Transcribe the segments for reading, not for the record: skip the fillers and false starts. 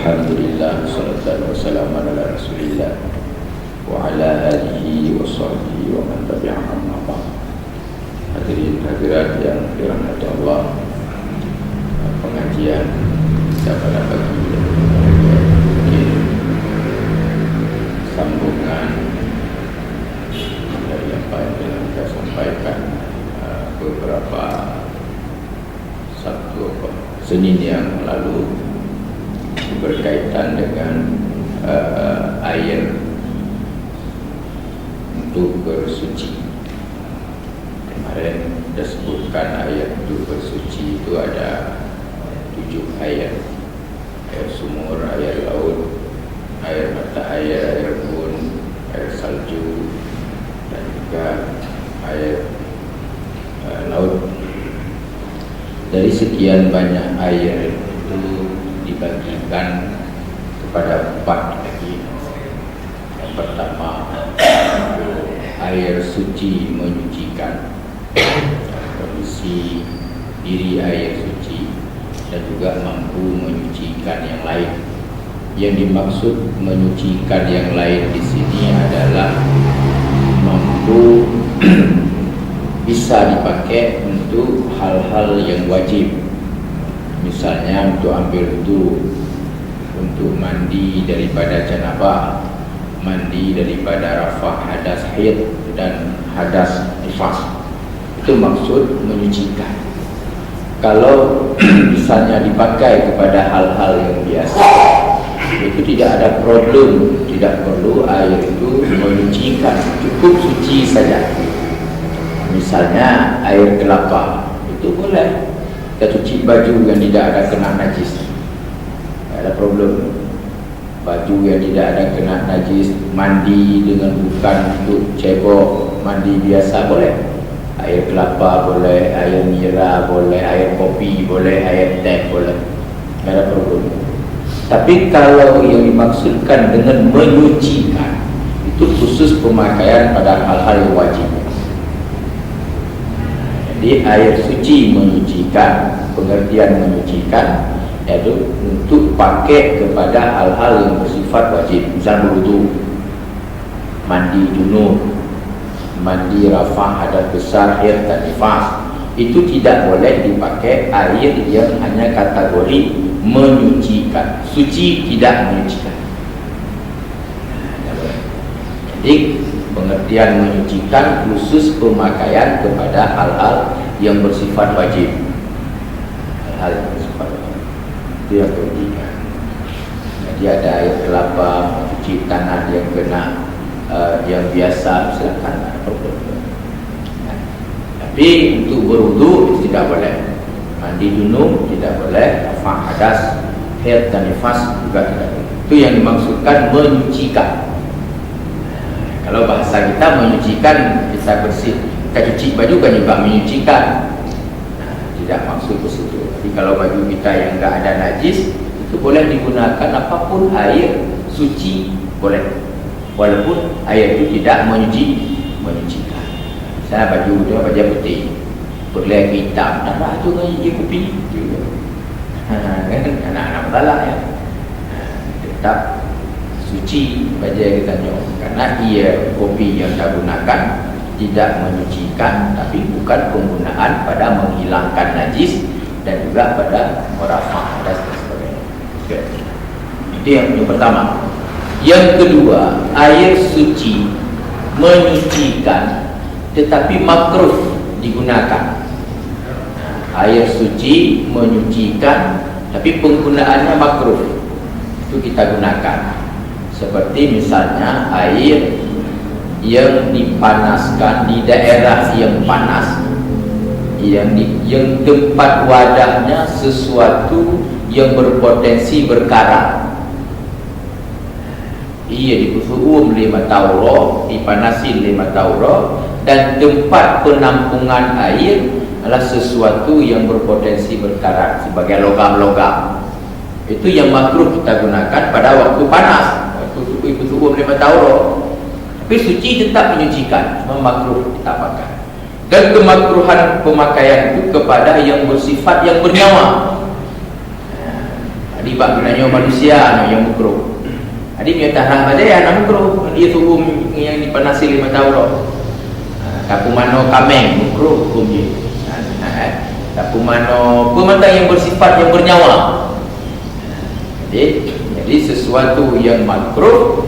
Alhamdulillah, sallallahu wasallam ala rasulillah wa ala alihi wa sahbihi wa man tabi'ahum nama. Hadirin hadirat yang dirahmati Allah, pengajian kita pada pagi ini sambungan dari apa yang telah kita sampaikan beberapa Senin yang lalu berkaitan dengan air untuk bersuci. Kemarin kita sebutkan air untuk bersuci itu ada 7 air: air sumur, air laut, air mata air, air embun, air salju, dan juga air laut. Dari sekian banyak air itu dibagikan kepada 4 lagi. Yang pertama, air suci menyucikan, kondisi diri air suci, dan juga mampu menyucikan yang lain. Yang dimaksud menyucikan yang lain di sini adalah mampu bisa dipakai untuk hal-hal yang wajib. Misalnya untuk ambil wudu, untuk mandi daripada janabah, mandi daripada rafah hadas haid dan hadas nifas. Itu maksud menyucikan. Kalau misalnya dipakai kepada hal-hal yang biasa, itu tidak ada problem, tidak perlu air itu menyucikan, cukup suci saja. Misalnya air kelapa, itu boleh kita cuci baju yang tidak ada kena najis, tidak ada problem. Baju yang tidak ada kena najis, mandi dengan bukan untuk cebok, mandi biasa boleh. Air kelapa boleh, air nira boleh, air kopi boleh, air teh boleh, tidak ada problem. Tapi kalau yang dimaksudkan dengan menyucikan, itu khusus pemakaian pada hal-hal yang wajib. Jadi air suci menyucikan, pengertian menyucikan yaitu untuk pakai kepada hal-hal yang bersifat wajib. Misal berwudu, mandi junub, mandi rafah hadas besar, haid dan nifas, itu tidak boleh dipakai air yang hanya kategori menyucikan. Suci tidak menyucikan. Jadi pengertian menyucikan khusus pemakaian kepada hal-hal yang bersifat wajib. Hal-hal yang bersifat wajib itu yang ketiga. Jadi ada air kelapa, mencuci tanah yang kena yang biasa, silakan. Tapi untuk berwudu itu tidak boleh, mandi junub tidak boleh, rafah hadas, haid dan nifas juga tidak boleh. Itu yang dimaksudkan menyucikan. Kalau bahasa kita menyucikan, kita bersih, kita cuci baju kan juga menyucikan. Tidak maksud ke situ. Jadi kalau baju kita yang enggak ada najis, itu boleh digunakan apapun air suci boleh, walaupun air itu tidak menyucikan. Misalnya baju dia baju putih, berlek hitam, darah tu kan dia kopi juga. Anak-anak galak ya. Tetap suci baju kita nyok, karena ia kopi yang kita gunakan tidak menyucikan, tapi bukan penggunaan pada menghilangkan najis dan juga pada merafah dan sebagainya. Itu yang pertama. Yang kedua, air suci menyucikan tetapi makruh digunakan. Air suci menyucikan tapi penggunaannya makruh, itu kita gunakan. Seperti misalnya air yang dipanaskan di daerah yang panas, yang tempat wadahnya sesuatu yang berpotensi berkarat. Ia dikusuum 5 tauro, dipanasin 5 tauro, dan tempat penampungan air adalah sesuatu yang berpotensi berkarat sebagai logam-logam. Itu yang makruh kita gunakan pada waktu panas, waktu suhu 5 tauro. Tapi suci tetap menyucikan, cuma makruh kita pakai. Dan kemakruhan pemakaian itu kepada yang bersifat yang bernyawa. Tadi sebab gunanya manusia yang makruh. Jadi dia tahan pada yang makruh, dia tubuh yang dipanasi 5 tahun dah. Kapu mano kameng makruh hukum dia. Kapu mano pemantang yang bersifat yang bernyawa. Jadi sesuatu yang makruh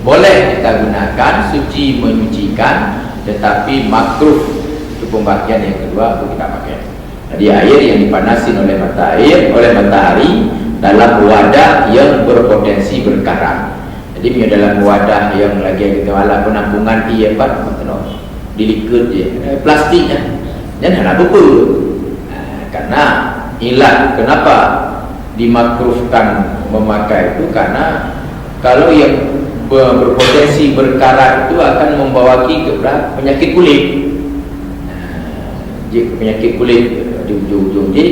boleh kita gunakan, suci menyucikan, tetapi makruh itu pembagian yang kedua untuk kita pakai. Jadi air yang dipanasi oleh matahari dalam wadah yang berpotensi berkarat. Jadi dalam wadah yang lagi kita ala penampungan ia dilikur je plastiknya dan nak apa karena ilat kenapa dimakruhkan memakai itu, karena kalau yang berpotensi berkarat itu akan membawa kepada penyakit kulit. Jika penyakit kulit di ujung-ujung ni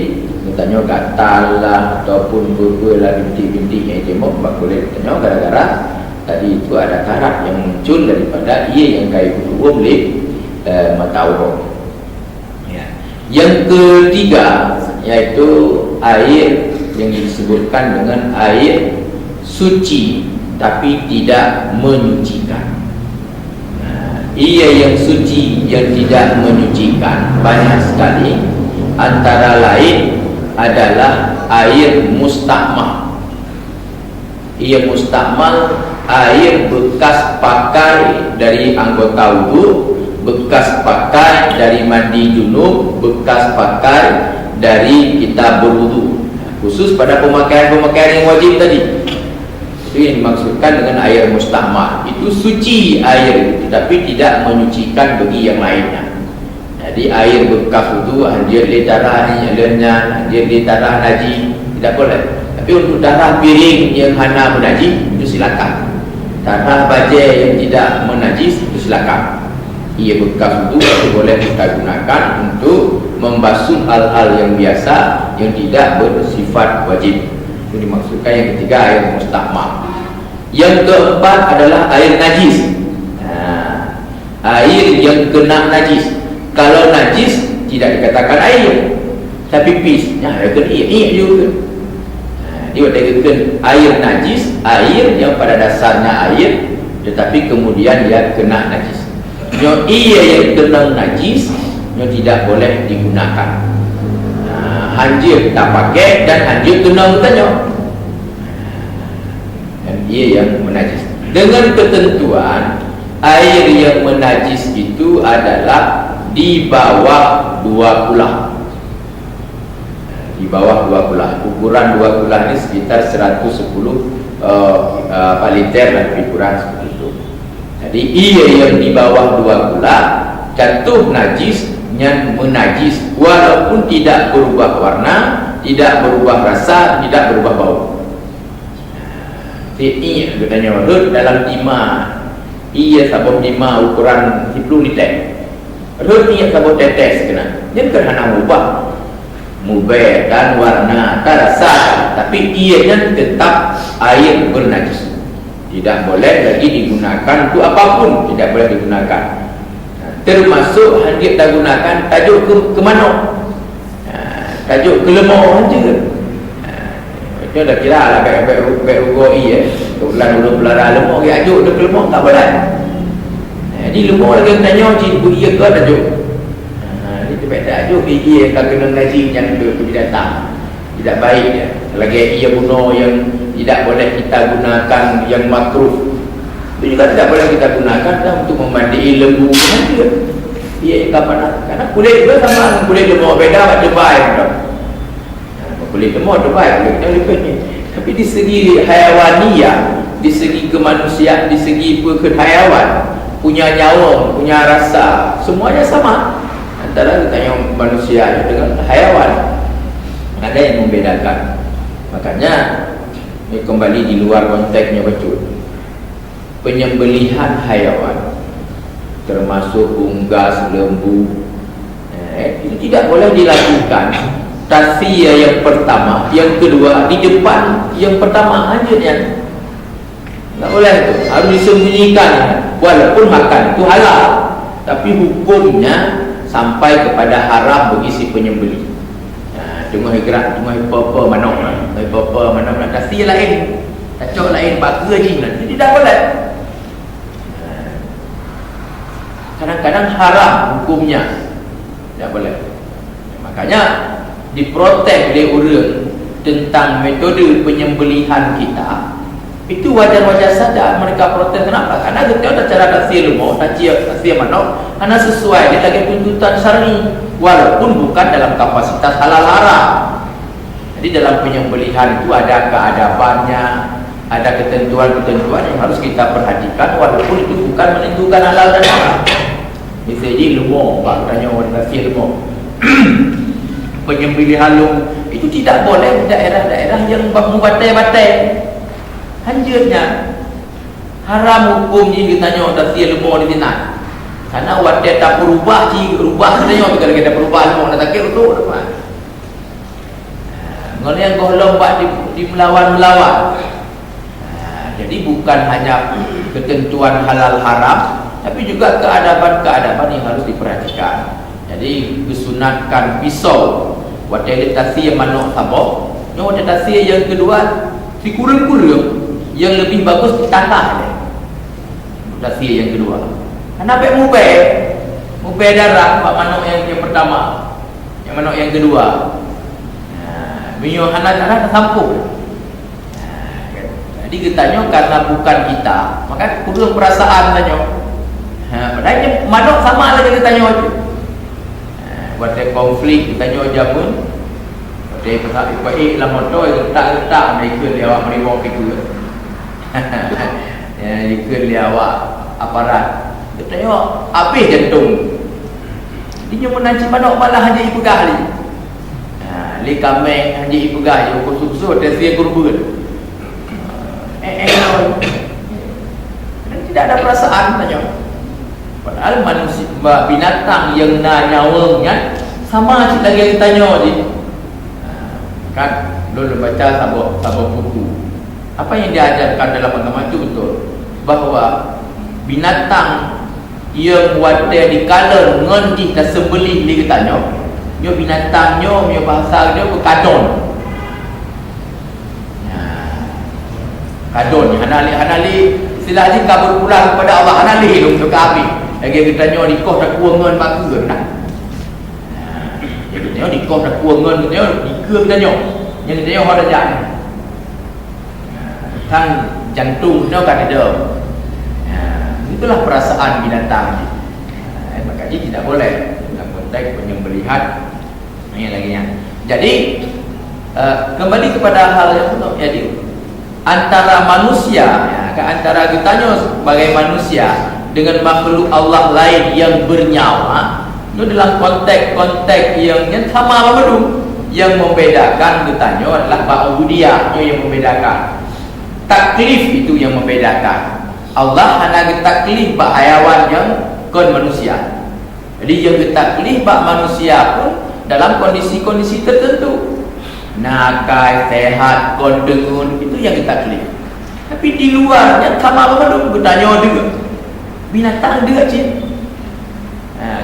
katanya gatal lah ataupun berbelah bintik-bintik yang jemuk bak kulit, katanya gara-gara tadi itu ada karat yang muncul daripada ia yang kaya kutu boleh mata aurat. Ya. Yang ketiga yaitu air yang disebutkan dengan air suci tapi tidak menyucikan. Ia yang suci yang tidak menyucikan banyak sekali, antara lain adalah air mustakmal. Ia mustakmal air bekas pakai dari anggota wudu, bekas pakai dari mandi junub, bekas pakai dari kita berwudu, khusus pada pemakaian yang wajib tadi. Itu yang dimaksudkan dengan air mustakmal. Itu suci air, tetapi tidak menyucikan bagi yang lainnya. Jadi air bekas wudu anjir di darah lenyap, anjir di darah najis tidak boleh. Tapi untuk darah piring yang hana menajis itu silakan. Darah bajai yang tidak menajis itu silakan. Ia bekas wudu boleh kita gunakan untuk membasuh hal-hal yang biasa yang tidak bersifat wajib. Itu dimaksudkan yang ketiga, air mustakmal. Yang keempat adalah air najis. Air yang kena najis. Kalau najis tidak dikatakan air, tapi pis. Dia kena iya juga. Dia dikatakan air najis, air yang pada dasarnya air, tetapi kemudian dia kena najis. Ia yang kena najis, tidak boleh digunakan. Hanjir tak pakai dan hanjir kena tanya. Dan ia yang menajis. Dengan ketentuan air yang menajis itu adalah di bawah 2 kulah. Di bawah 2 kulah. Ukuran 2 kulah ini sekitar 110 liter dan lebih kurang seperti itu. Jadi ia yang di bawah 2 kulah jatuh najis yang menajis walaupun tidak berubah warna, tidak berubah rasa, tidak berubah bau. Ini katanya dalam timah ia sabun timah ukuran 10 liter. Ia sabun tetes kena. Dia kerana mubah dan warna dan rasa, tapi ianya tetap air bernajis. Tidak boleh lagi digunakan untuk apapun, tidak boleh digunakan. Termasuk hanjir tak gunakan tajuk ke mana? Tajuk ke lemah saja. Itu dah kira lah baik rugoi bulan dulu belara lemah dia ajuk dia ke lemah tak boleh. Jadi lemah lagi tanya cikgu ia ke tajuk. Dia tak tajuk ia akan kena ngaji yang ke binatang. Tidak baik ya. Lagi ia bunuh yang tidak boleh kita gunakan yang makruh. Itu juga tidak boleh kita gunakan untuk memandi lembu saja. Ia kapan? Karena kulit dia sama kulit lembu beda macam baik. Kulit lembu tu baik kulitnya. Tapi di segi hayawaniyah, di segi kemanusiaan, di segi kehayawan, punya nyawa, punya rasa, semuanya sama. Antara kita yang manusia dengan hayawan ada yang membedakan. Makanya ini kembali di luar konteksnya betul. Penyembelihan hayawan termasuk unggas, lembu itu tidak boleh dilakukan tasfiyah yang pertama, yang kedua di depan yang pertama hanya tak boleh itu, harus disembunyikan walaupun makan itu halal, tapi hukumnya sampai kepada haram bagi si penyembelih. Tengah gerak, tengah apa-apa mana nak tasfiyah tathiyah lain, cacok lain, baka je nanti tidak boleh. Kadang-kadang haram hukumnya, tidak boleh. Makanya diprotes oleh orang tentang metode penyembelihan kita. Itu wajar-wajar saja mereka protes. Kenapa? Karena kita ada cara tathiyah lemau, tathiyah manok, karena sesuai dia lagi tuntutan syar'i, walaupun bukan dalam kapasitas halal haram. Jadi dalam penyembelihan itu ada keadabannya, ada ketentuan-ketentuan yang harus kita perhatikan, walaupun itu bukan menentukan halal dan haram. Misalnya lemau, Pak tanya orang tathiyah lemau. Penyembelihan lemau itu tidak boleh di daerah-daerah yang membatai-batai. Hanjurnya haram hukum ni ditanya tathiyah lemau di sini. Karena wadah tak berubah rubah katanya kalau kita berubah lemau nak takir tu depan. Ngono yang golong buat di melawan-melawan. Jadi bukan hanya ketentuan halal haram, tapi juga keadaban-keadaban yang harus diperhatikan. Jadi disunatkan pisau wadah tathiyah manuk sabok. Yang wadah tathiyah yang kedua dikurung-kurung. Yang lebih bagus ditambah dia tathiyah yang kedua. Kenapa mubah darah pak manuk yang pertama, yang manuk yang kedua. Minyak anak-anak tersampung. Jadi kitanya karena bukan kita, maka kudu perasaan tanya. Padahal manuk sama lagi ditanya aja. Buat konflik ditanya aja pun. Dia pasal baik lah motor letak mereka dia awak meribau kita. Ya, ikut dia awak aparat. Dia tengok habis jantung. Dia menanci manuk malah hanya ibu gahli. Li kameng hanya ibu gahli ukur susu dan sia kurban. Tidak ada perasaan tanya. Padahal manusia binatang yang nyawanya sama lagi yang tanya dia. Kan dulu baca sabuk buku. Apa yang diajarkan dalam agama itu betul, bahawa binatang yang wadah dikala ngendih dan sembelih dia katanya, nyo binatangnya punya bahasa dia kadon. Kadon hanali istilah ni kabur pulang kepada Allah, hanali untuk kami. Lagi katanya dikoh dak kuangan bagus dah. Dia katanya dikoh dak kuangan katanya dikeung katanya. Yang katanya orang dah kan jantung dia kan ada. Itulah perasaan binatang. Makanya tidak boleh dalam konteks penyembelihan ini laginya. Jadi kembali kepada hal yang betul. Jadi antara manusia, antara kitanya sebagai manusia dengan makhluk Allah lain yang bernyawa, itu dalam konteks yang sama betul. Yang membedakan kitanya adalah ba'ubudiyah yang membedakan. Taklif itu yang membedakan. Allah hanya taklif bak hayawan yang kon manusia. Jadi yang taklif bak manusia pun dalam kondisi-kondisi tertentu. Nakai, sehat, kon dengun, itu yang taklif. Tapi di luarnya sama apa tu bertanya juga. Binatang dia je.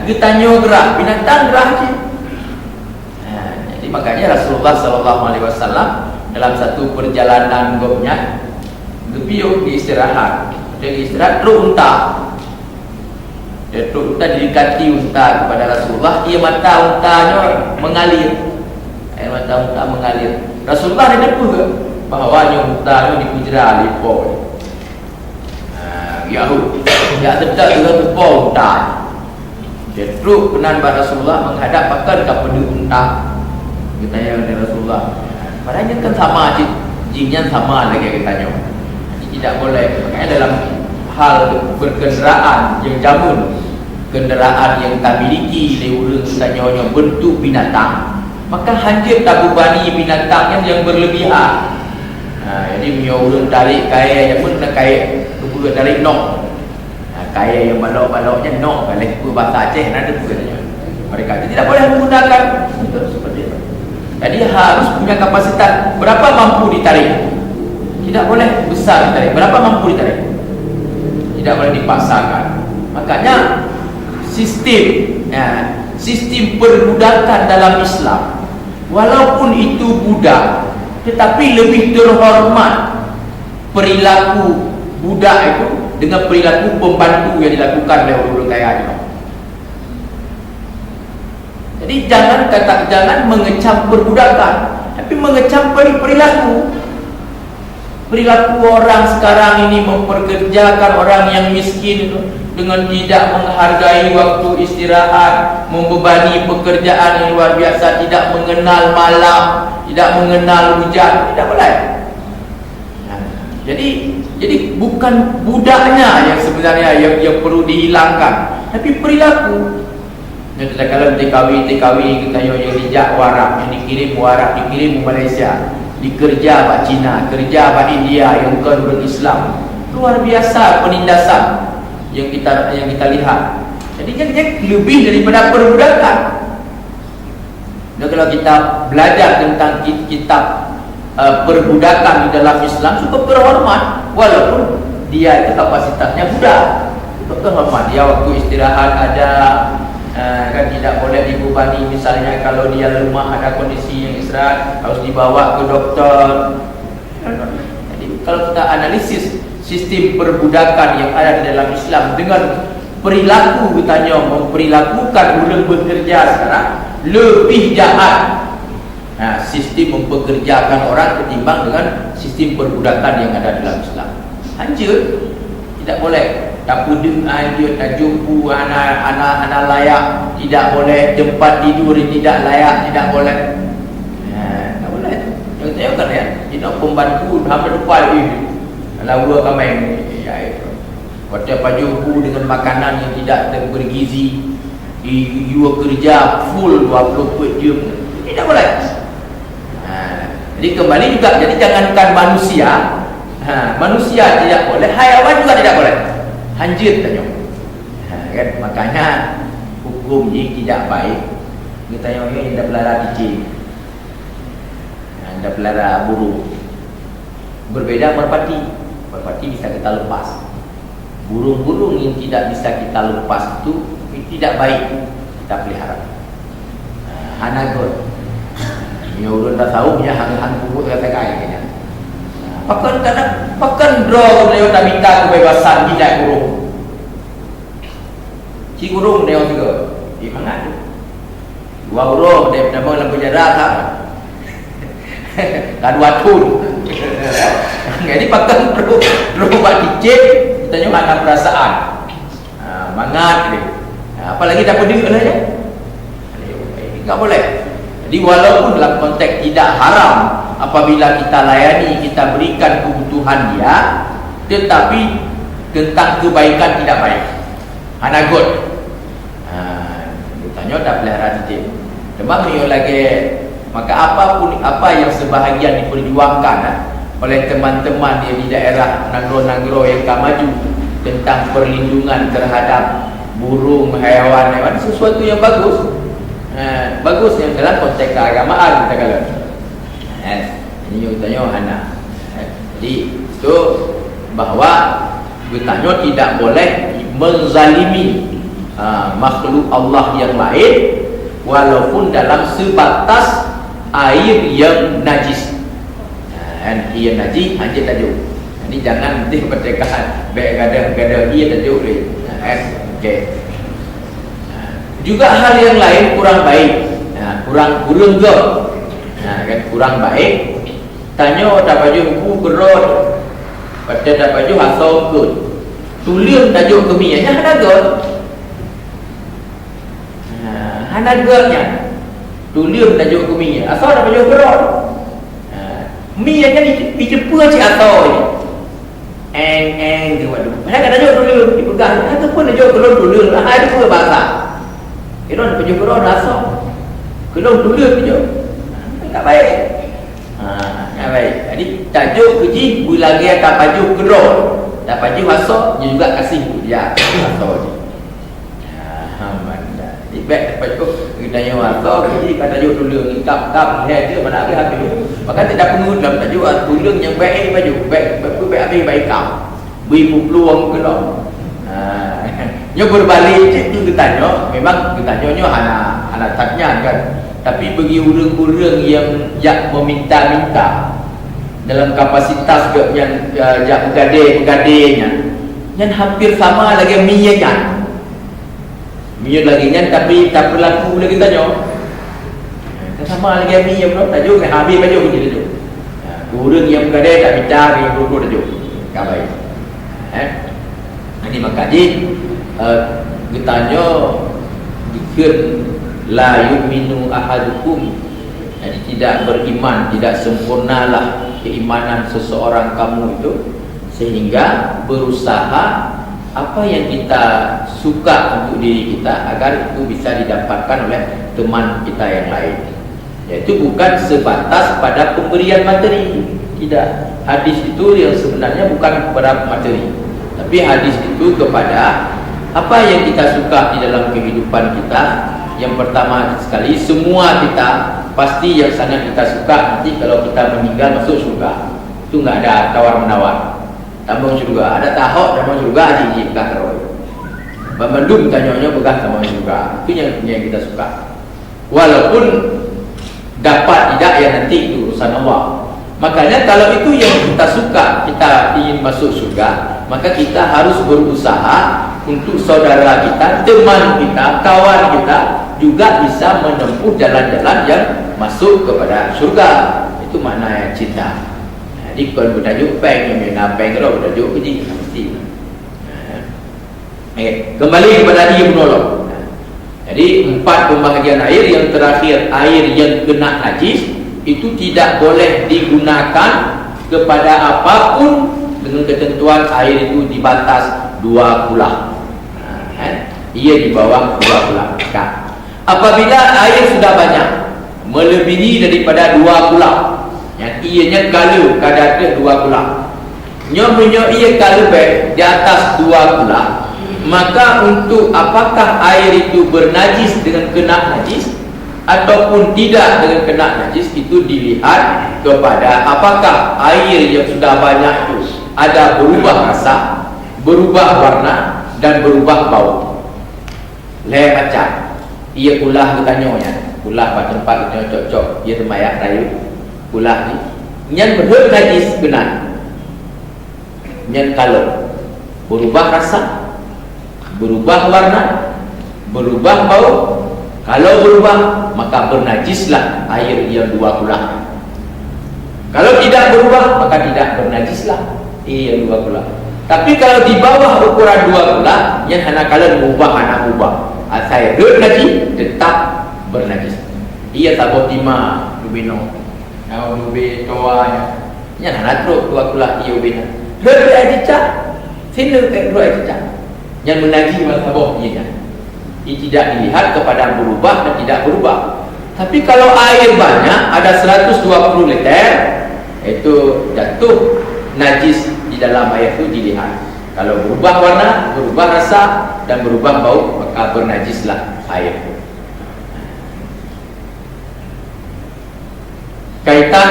Bertanya gerak, binatang gerak je. Jadi makanya Rasulullah SAW dalam satu perjalanan gopnya Gepiuk di istirahat. Dia istirahat terus unta. Dia terus unta didekati unta kepada Rasulullah. Ia mata untanya mengalir. Air mata unta mengalir. Rasulullah dia depu ke bahawanya unta itu dipujera lipo. Yahud. Ya sedap juga lipo unta. Dia terus kenan pada Rasulullah menghadap pakai kepada unta. Kita yang Rasulullah. Padahal kan sama jinnya sama lagi katanya. Tidak boleh. Makanya dalam hal berkenderaan yang jamun, kenderaan yang tak miliki lewurung katanya bentuk binatang, maka hancur tak bebani binatang yang berlebihan. Jadi punya urung tarik kaya yang pun nak kaya pun tarik nok. Kaya yang balok-baloknya nok kalau itu bahasa Aceh ada pun katanya. Mereka tidak boleh menggunakan untuk seperti itu. Jadi harus punya kapasitas berapa mampu ditarik. Tidak boleh besar ditarik. Berapa mampu ditarik? Tidak boleh dipaksakan. Makanya sistem perbudakan dalam Islam, walaupun itu budak, Tetapi lebih terhormat perilaku budak itu dengan perilaku pembantu yang dilakukan oleh orang kaya itu. Jadi jangan mengecam perbudakan, tapi mengecam perilaku. Perilaku orang sekarang ini memperkerjakan orang yang miskin itu dengan tidak menghargai waktu istirahat, membebani pekerjaan yang luar biasa, tidak mengenal malam, tidak mengenal hujan, tidak boleh. Jadi bukan budaknya yang sebenarnya yang perlu dihilangkan, tapi perilaku. Kalau TKW kita yang dijak warak, yang dikirim warak, dikirim ke Malaysia, dikerja kat Cina, kerja kat India yang bukan berislam. Luar biasa penindasan yang kita lihat. Jadi dia lebih daripada perbudakan. Dan kalau kita belajar tentang kitab perbudakan di dalam Islam, cukup terhormat walaupun dia itu kapasitasnya budak. Cukup terhormat. Dia waktu istirahat ada, kan tidak boleh dibebani. Misalnya kalau dia lemah, ada kondisi yang istirahat, harus dibawa ke dokter. Jadi kalau kita analisis sistem perbudakan yang ada di dalam Islam dengan perilaku, katanya memperilakukan orang bekerja sekarang lebih jahat. Sistem mempekerjakan orang ketimbang dengan sistem perbudakan yang ada dalam Islam. Hancur, tidak boleh. Tak pudeng dia tak jumpa anak layak, tidak boleh. Tempat tidur tidak layak, tidak boleh. Tak boleh. Yang tengok kan ya, kita pembantu hampir depan kalau gua kami ya itu. Waktu jumpa dengan makanan yang tidak bergizi, dia kerja full 24 jam, tidak boleh. Jadi kembali juga, jadi jangankan manusia, manusia tidak boleh, haiwan juga tidak boleh. Hancur tanya. Kan makanya hukum ini tidak baik. Kita yang dah pelihara cicing, dah pelihara burung. Berbeda merpati. Merpati bisa kita lepas. Burung-burung yang tidak bisa kita lepas itu tidak baik kita pelihara. Hanagot. Ini orang dah tahu punya hang-hang kubur kata kaya. Pakan draw dia tak minta kebebasan tidak burung. Si burung dia juga. Di mana tu? Dua burung dia nama dalam penjara tak? Tak dua tun. Jadi pakan draw buat dicek, kita nyoba ada perasaan. Mangat dia. Apalagi dapat duit saja. Enggak boleh. Jadi walaupun dalam konteks tidak haram apabila kita layani, kita berikan kebutuhan dia, tetapi tentang kebaikan tidak baik. Hanagot. Tanya dah pelihara cicing. Demam ni lagi, maka apapun apa yang sebahagian diperjuangkan oleh teman-teman di daerah nagro-nagro yang maju tentang perlindungan terhadap burung, haiwan, sesuatu yang bagus. Bagus yang dalam konteks keagamaan kita kata. Ini yang tanya anak. Jadi itu bahawa bertanya tidak boleh menzalimi makhluk Allah yang lain walaupun dalam sebatas air yang najis. Ia najis hanya tajuk. Jadi jangan nanti percakapan baik gada-gada ia tajuk ni. Okey. Juga hal yang lain kurang baik, kurang ke, kan kurang baik. Tanya tak baju buku gerot, pada tak baju asal ke, tulium tajuk kemianya hanagatnya, tulium tajuk keminya, asal tak baju gerot, mianya dijepur si atau ni, dia waduh, hanya tajuk tulium dipegang, ataupun tajuk gerot tulium, ada pun bahasa. Kita nak pergi berdoa rasa. Kalau dulu pergi. Tak baik. Tak baik. Jadi tajuk kerji bila lagi tak baju gerok. Tak baju masuk dia juga kasih dia masuk je. Alhamdulillah. Di baik baju tanya masuk kerji kata tajuk dulu ni kap dia mana habis. Maka tidak perlu dalam tajuk tulang yang baik baju. Baik habis baik kap. Beri peluang ke dalam. Nya berbalik itu kita tanya, memang kita tanya anak tanya kan Tapi bagi orang-orang yang meminta-minta dalam kapasitas yang bergadir-gadirnya, yang hampir sama lagi miyan lagi kan, tapi tak berlaku lagi tanya. Sama lagi miyan bro, tajuk habis tajuk je tajuk. Orang yang bergadir tak minta, yang bro tajuk. Tak baik. Ini makanya ditanya dikir la yu'minu ahadukum, jadi tidak beriman, tidak sempurnalah keimanan seseorang kamu itu, sehingga berusaha apa yang kita suka untuk diri kita agar itu bisa didapatkan oleh teman kita yang lain. Yaitu bukan sebatas pada pemberian materi, tidak. Hadis itu yang sebenarnya bukan kepada materi, tapi hadis itu kepada apa yang kita suka di dalam kehidupan kita. Yang pertama sekali, semua kita pasti yang sangat kita suka nanti kalau kita meninggal masuk surga. Itu enggak ada tawar-menawar. Tambang surga, ada tahok tambang surga aji bekah terus. Pemandum tanyanya bekah tambang surga. Itu yang kita suka. Walaupun dapat tidak ya nanti itu urusan Allah. Makanya kalau itu yang kita suka, kita ingin masuk surga, maka kita harus berusaha untuk saudara kita, teman kita, kawan kita juga bisa menempuh jalan-jalan yang masuk kepada surga. Itu makna cinta. Jadi kalau bertajuk peng, yang mana peng kalau bertajuk keji mesti. Kembali kepada dia menolong. Jadi 4 pembahagian air. Yang terakhir, air yang kena najis itu tidak boleh digunakan kepada apapun dengan ketentuan air itu di batas 2 kula. Ia di bawah 2 kula. Apabila air sudah banyak melebihi daripada 2 kula, yang ianya kalau kadar 2 kula, nyonya ia kalau di atas 2 kula, maka untuk apakah air itu bernajis dengan kena najis ataupun tidak dengan kena najis, itu dilihat kepada apakah air yang sudah banyak itu ada berubah rasa, berubah warna, dan berubah bau. Lain macam ia kulah bertanyanya, kulah pada tempat kita cocok, ia temayak rayu kulah ni yang berhut najis benar, yang kalau berubah rasa, berubah warna, berubah bau. Kalau berubah, maka bernajislah air yang 2 kula. Kalau tidak berubah, maka tidak bernajislah air yang 2 kula. Tapi kalau di bawah ukuran 2 kula, yang hanya kalau mengubah, anak ubah, saya najis tetap bernajis. Ia tak botima lubino, now lubi toa, yang hanya teruk 2 kula ia ubina. Lebih air cicak, sini air cicak. Yang menajis malah boh ia. Ia tidak dilihat kepada berubah dan tidak berubah. Tapi kalau air banyak, ada 120 liter, itu jatuh najis di dalam air itu dilihat. Kalau berubah warna, berubah rasa, dan berubah bau, maka bernajislah air. Kaitan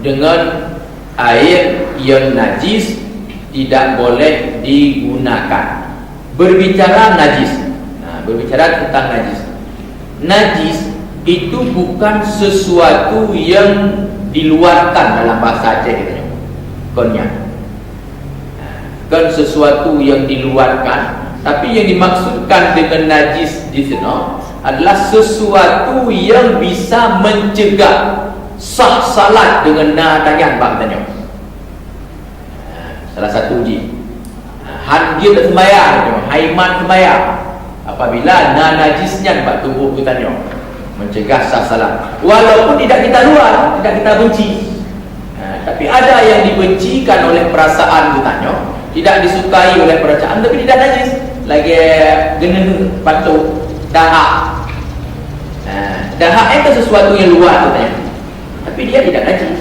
dengan air yang najis tidak boleh digunakan. Berbicara najis, berbicara tentang najis. Najis itu bukan sesuatu yang diluarkan dalam bahasa Aceh kita. Konyak. Bukan sesuatu yang diluarkan, tapi yang dimaksudkan dengan najis di sini adalah sesuatu yang bisa mencegah sah salat dengan nadayan katanya. Salah satu uji. Hadil sembahyang, haiman sembahyang. Apabila najisnya bak tubuh kita mencegah sah salat, walaupun tidak kita luar, tidak kita benci, tapi ada yang dibencikan oleh perasaan kita, tidak disukai oleh perasaan, tapi tidak najis, lagi genen batu dahak. Dahak itu sesuatu yang luar katanya, tapi dia tidak najis.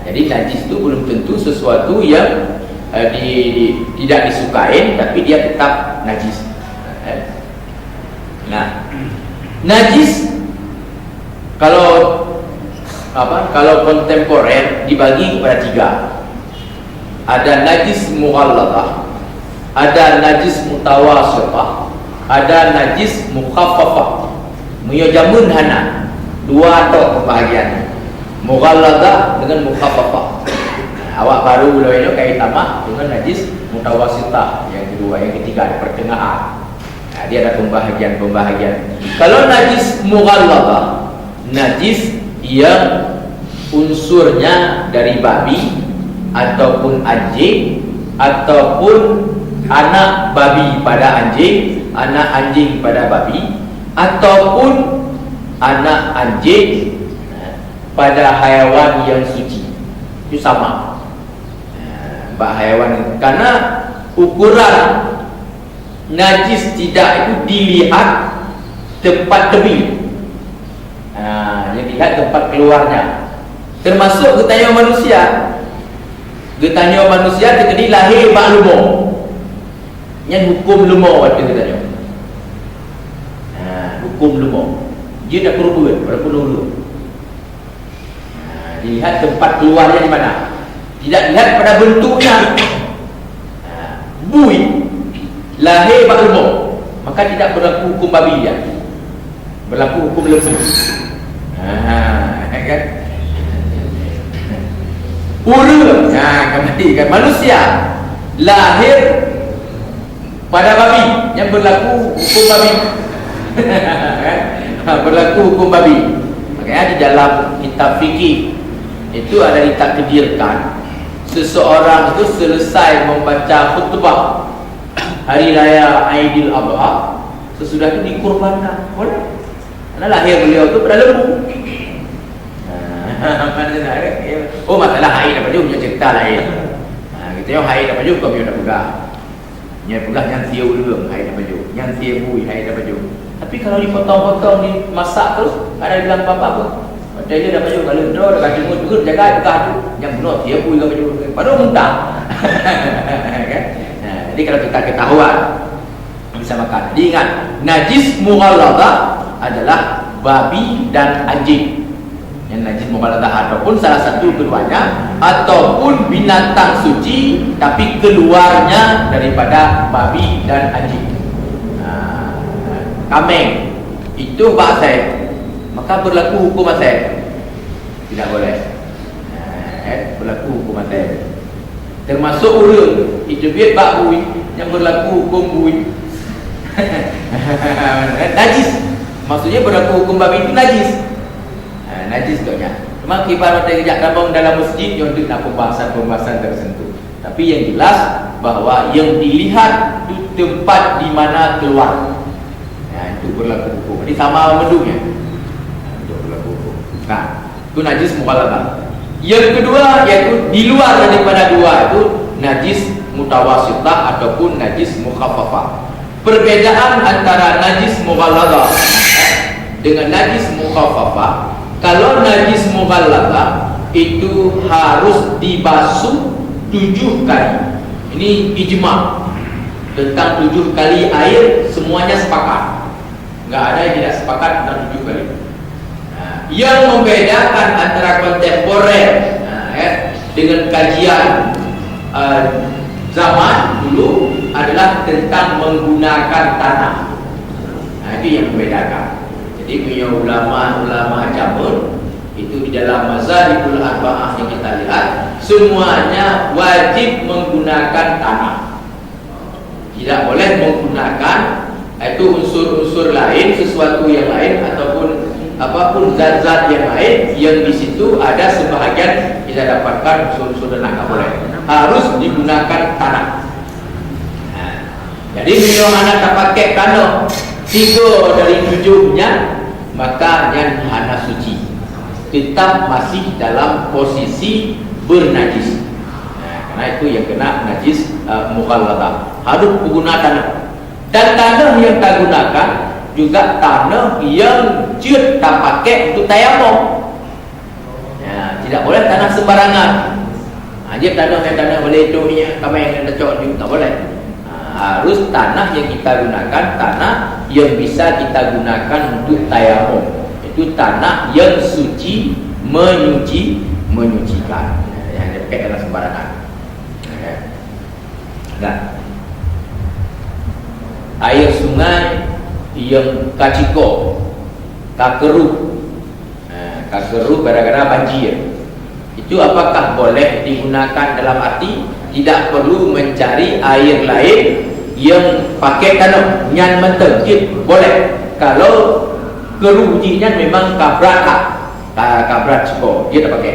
Jadi najis itu belum tentu sesuatu yang tidak disukai, tapi dia tetap najis. Nah, najis kalau kontemporer dibagi kepada 3. Ada najis mughalladhah, ada najis mutawassithah, ada najis mukhaffafah. Muyajamun hana, dua atau kebahagiaan. Mughalladah dengan mukhaffafah. Awak baru belum ini kait tamak dengan najis mutawasitah, yang kedua, yang ketiga pertengahan. Dia ada pembahagian. Kalau najis mughalladah, najis yang unsurnya dari babi ataupun anjing ataupun anak babi pada anjing, anak anjing pada babi, ataupun anak anjing pada haiwan yang suci, itu sama. Bak haiwan, karena ukuran najis tidak itu dilihat tempat tebi, yang dilihat tempat keluarnya. Termasuk getanya manusia. Getanya manusia terkini lahir bak lumur, yang hukum lumur waktu getanya. Hukum lumur, dia dah kurus pada dulu. Dilihat tempat keluarnya di mana, tidak lihat pada bentuknya. Bui lahir bak lumur, maka tidak berlaku hukum babi dia, berlaku hukum lembu. Kan? Ura, kembali kan, manusia lahir pada babi, yang berlaku hukum babi. Berlaku hukum babi. Makanya di dalam kitab fikih itu ada ditakdirkan seseorang itu selesai membaca khutbah hari raya Aidil Adha, sesudah itu dikurbankan. Boleh? Karena lahir beliau itu pada lembu. Oh, masalah haid apa juga cerita lain. Kita yang haid apa juga kau nak pegang. Nya pegang yang tiup dulu haid apa juga. Yang tiup haid apa juga. Tapi kalau dipotong-potong, dimasak terus, ada bilang apa-apa. Macam dia dah baju kalau draw dekat jenggot juga jaga dekat tu. Yang bunuh tiup juga baju. Padahal muntah. Kan? Jadi kalau kita ketahuan bisa makan. Diingat, najis mughalladah adalah babi dan anjing. Yang najis mughalladah ataupun salah satu keduanya, ataupun binatang suci tapi keluarnya daripada babi dan anjing. Kambing itu bahasa, maka berlaku hukum asal. Tidak boleh. Berlaku hukum asal. Termasuk urut, itu biar bak bui yang berlaku hukum bui. Najis. Maksudnya berlaku hukum babi itu najis. Najis katanya. Cuma kibar ada kejak rabang dalam masjid yang untuk nak pembahasan tersentuh. Tapi yang jelas bahawa yang dilihat itu tempat di mana keluar. Itu berlaku hukum. Ini sama mendunya. Itu berlaku hukum. Nah, itu najis mughalladah. Yang kedua yaitu di luar daripada dua itu najis mutawasitah ataupun najis mukhaffafah. Perbedaan antara najis mughalladah dengan najis mukhaffafah, kalau najis mughalladah itu harus dibasuh 7 kali. Ini ijma tentang 7 kali air, semuanya sepakat. Enggak ada yang tidak sepakat tentang 7 kali. Yang membedakan antara kontemporer dengan kajian zaman dulu adalah tentang menggunakan tanah. Itu yang membedakan. Jadi punya ulama-ulama jamur itu di dalam mazhabul arba'ah yang kita lihat semuanya wajib menggunakan tanah. Tidak boleh menggunakan itu unsur-unsur lain, sesuatu yang lain ataupun apapun zat-zat yang lain yang di situ ada sebahagian kita dapatkan unsur-unsur dan tak boleh. Harus digunakan tanah. Jadi bila anak tak pakai tanah 3 dari 7-nya, maka yang hana suci tetap masih dalam posisi bernajis. Karena itu yang kena najis mughalladah. Harus menggunakan tanah. Dan tanah yang tak gunakan juga tanah yang cut tak pakai untuk tayamum. Tidak boleh tanah sembarangan. Dia tanah boleh itu ni kami yang ada cok ni tak boleh. Harus tanah yang kita gunakan, tanah yang bisa kita gunakan untuk tayamum. Itu tanah yang suci, menyucikan. Yang dipakai dalam sembarangan. Nah, air sungai yang kaciko kakeru. Kakeru gara-gara banjir. Itu apakah boleh digunakan dalam arti tidak perlu mencari air lain yang pakai tanam nyan menteng? Boleh kalau keruginya memang kabrat cukup dia tak pakai.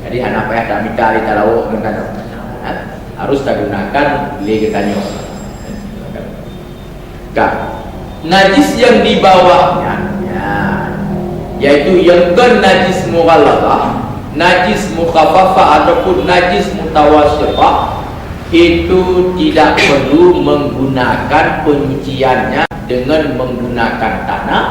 Jadi anak payah tak minta kita lauk dengan tanam, harus tak gunakan lagi tanyo. Najis yang di bawahnya, yaitu yang ke najis mughalladhah, najis mukhaffafah ataupun najis mutawassithah, itu tidak perlu menggunakan penyuciannya dengan menggunakan tanah,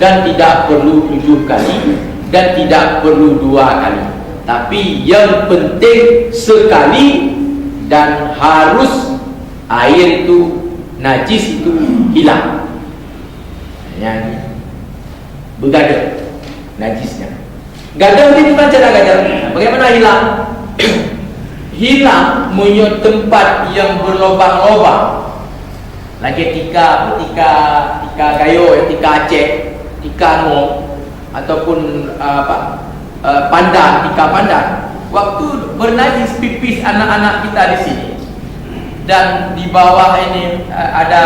dan tidak perlu 7 kali dan tidak perlu 2 kali, tapi yang penting sekali, dan harus air itu najis itu hilang. Yang bergadah najisnya. Gadah ini bukan cara gadah. Bagaimana hilang? Hilang punya tempat yang berlobang-lobang. Lagi tika gayo, tika Aceh, tika Ngong, ataupun pandan, tika pandan. Waktu bernajis pipis anak-anak kita di sini, dan di bawah ini ada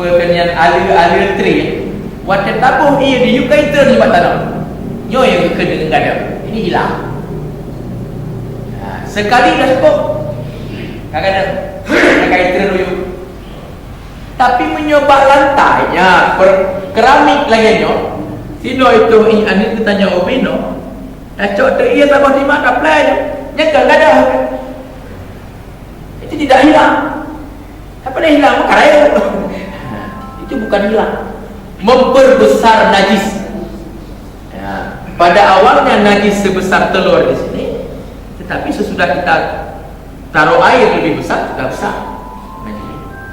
perkenian alir train. Waktu tabuh ia di yukaiter di tanam. Nyo yang kena dengan gadah. Ini hilang. Sekali dah cukup. Kadang-kadang yukaiter dulu. Tapi menyobak lantainya keramik lagi nyo. Sino itu ini kita tanya obino. Cok tu ia tambah 5 apply je. Jangan gadah. Itu tidak hilang. Apa dah hilang? Karaya. Itu bukan hilang. Memperbesar najis. Pada awalnya najis sebesar telur di sini, tetapi sesudah kita taruh air lebih besar, sudah besar.